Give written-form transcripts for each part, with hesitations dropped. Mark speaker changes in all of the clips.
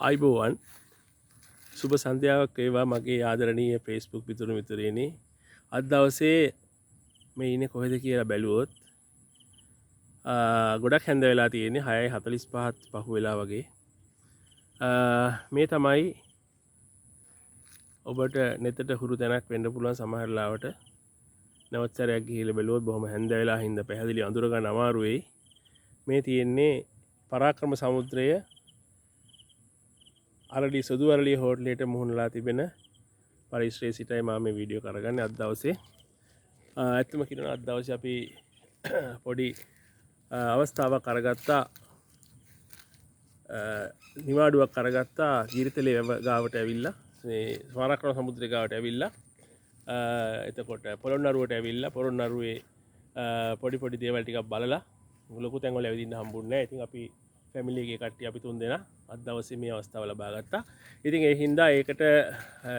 Speaker 1: ආයිබෝවන් සුබ සන්ධ්‍යාවක් වේවා මගේ ආදරණීය Facebook මිතුරු මිතුරියනි. අද දවසේ මේ ඉන්නේ කොහෙද කියලා බැලුවොත් ගොඩක් හැන්ද වෙලා තියෙන්නේ 6:45ත් පහු වෙලා වගේ. මේ තමයි ඔබට නෙතට හුරු තැනක් වෙන්න පුළුවන් සමහර ලාවට. නැවත සැරයක් ගිහිල්ලා බැලුවොත් බොහොම හැන්ද වෙලා හින්දා පැහැදිලි අඳුර ගන්න අමාරු වෙයි. මේ තියෙන්නේ පරාක්‍රම සමුද්‍රය අරලි සුදු අරලි හෝටලයට මුහුණලා තිබෙන පරිශ්‍රයේ සිටයි මම මේ වීඩියෝ කරගන්නේ අද දවසේ. ඇත්තම කියනවා අද දවසේ අපි පොඩි අවස්ථාවක් අරගත්තා, නිවාඩුවක් අරගත්තා ගිරිතලේ ගාවට ඇවිල්ලා මේ පරාක්‍රම සමුද්‍රය ගාවට ඇවිල්ලා එතකොට පොළොන්නරුවට ඇවිල්ලා පොළොන්නරුවේ පොඩි දේවල් ටිකක් බලලා ලොකු තැන් වල ඇවිදින්න හම්බුන්නේ නැහැ. ඉතින් අපි ෆැමිලි එකේ කට්ටිය අපි තුන් දෙනා අද දවසේ මේ අවස්ථාව ලබා ගත්තා. ඉතින් ඒ හින්දා ඒකට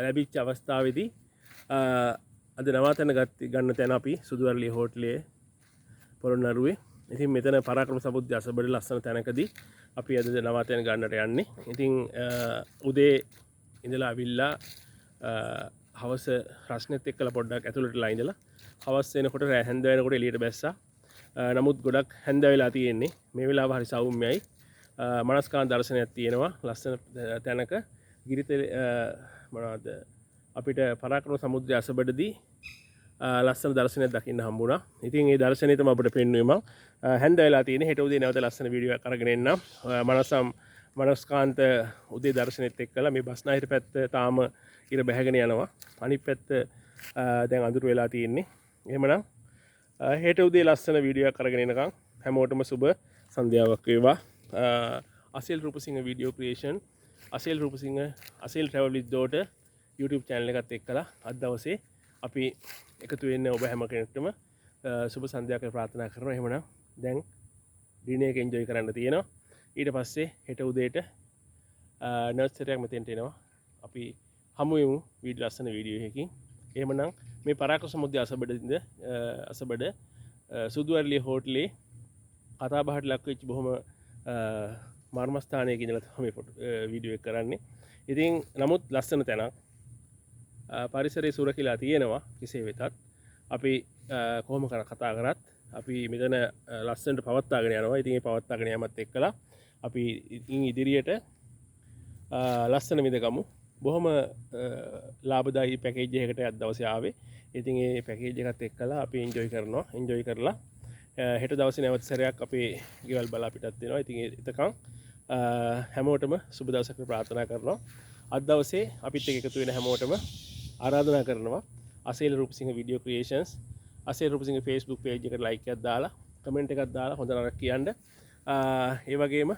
Speaker 1: ලැබිච්ච අවස්ථාවේදී අද නවාතැන ගන්න තැන අපි සුදුවරලි හෝටලයේ පොළොන්නරුවේ. ඉතින් මෙතන පරාක්‍රම සමුද්‍රය අසබඩ ලස්සන තැනකදී අපි අද නවාතැන ගන්නට යන්නේ. ඉතින් උදේ ඉඳලා අවිල්ලා හවස රස්නෙත් එක්කලා පොඩ්ඩක් ඇතුළටලා ඉඳලා හවස් වෙනකොට හැන්ද වෙනකොට එළියට බැස්සා. නමුත් ගොඩක් හැන්ද වෙලා තියෙන්නේ. මේ වෙලාව හරි සෞම්‍යයි. මනස්කාන්ත දර්ශනයක් තියෙනවා ලස්සන තැනක ගිරිතල මොනවද අපිට පරාක්‍රම සමුද්‍රය අසබඩදී ලස්සන දර්ශනයක් දකින්න හම්බුණා. ඉතින් ඒ දර්ශනය තමයි අපිට පෙන්වුවේ මම. හැන්ද වෙලා තියෙන්නේ. හෙට උදේ නැවත ලස්සන වීඩියෝ එකක් අරගෙන එන්නම්. මනස්කාන්ත උදේ දර්ශනෙත් එක්කලා මේ බස්නාහිර පැත්ත තාම ඉර බැහැගෙන යනවා. අනිත් පැත්ත දැන් අඳුර වෙලා තියෙන්නේ. එහෙමනම් හෙට උදේ ලස්සන වීඩියෝ එකක් අරගෙන එනකම් හැමෝටම සුබ සන්ධ්‍යාවක් වේවා. Asel Rupasinghe video creation, Asel Rupasinghe, Asel travel with daughter YouTube channel එකත් එක්කලා අද දවසේ අපි එකතු වෙන්න ඔබ හැම කෙනෙක්ටම සුබ සන්ධ්‍යාවක් ප්‍රාර්ථනා කරනවා. එහෙමනම් දැන් දිනේ එක එන්ජොයි කරන්න තියෙනවා. ඊට පස්සේ හෙට උදේට නර්සරියක් මෙතෙන්ට එනවා. අපි හමු වෙමු ලස්සන වීඩියෝ එකකින්. එහෙමනම් මේ පරාක්‍රම සමුද්‍රය අසබඩ සුදුවරලි හෝටලේ කතා බහට ලක් වෙච්ච බොහොම මර්මස්ථානයක ඉඳලා තමයි වීඩියෝ එක කරන්නේ. ඉතින් නමුත් ලස්සන තැනක්. පරිසරයේ සුරකිලා තියෙනවා. කෙසේ වෙතත් අපි කොහොම කතා කරත් අපි මෙතන ලස්සනට පවත්වාගෙන යනවා. ඉතින් මේ පවත්වාගෙන යෑමත් එක්කලා අපි ඉදිරියට ලස්සන විඳගමු. බොහොම ලාභදායී පැකේජ් එකකට අද දවසේ ආවේ. ඉතින් ඒ පැකේජ් එකත් එක්කලා අපි එන්ජොයි කරනවා. එන්ජොයි කරලා හෙට දවසේ නැවත සැරයක් අපේ ගෙවල් බලා පිටත් වෙනවා. ඉතින් එතකන් හැමෝටම සුබ දවසක් ප්‍රාර්ථනා කරනවා. අද දවසේ අපිත් එක්ක එකතු වෙන හැමෝටම ආරාධනා කරනවා Asel Rupasinghe video creations Asel Rupasinghe Facebook page එකට like එකක් දාලා කමෙන්ට් එකක් දාලා හොඳ නරක කියන්න. ඒ වගේම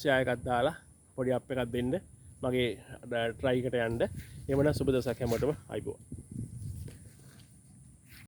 Speaker 1: share එකක් දාලා පොඩි අප් එකක් දෙන්න මගේ try එකට යන්න. එhmenan සුබ දවසක් හැමෝටම අයබෝවන්.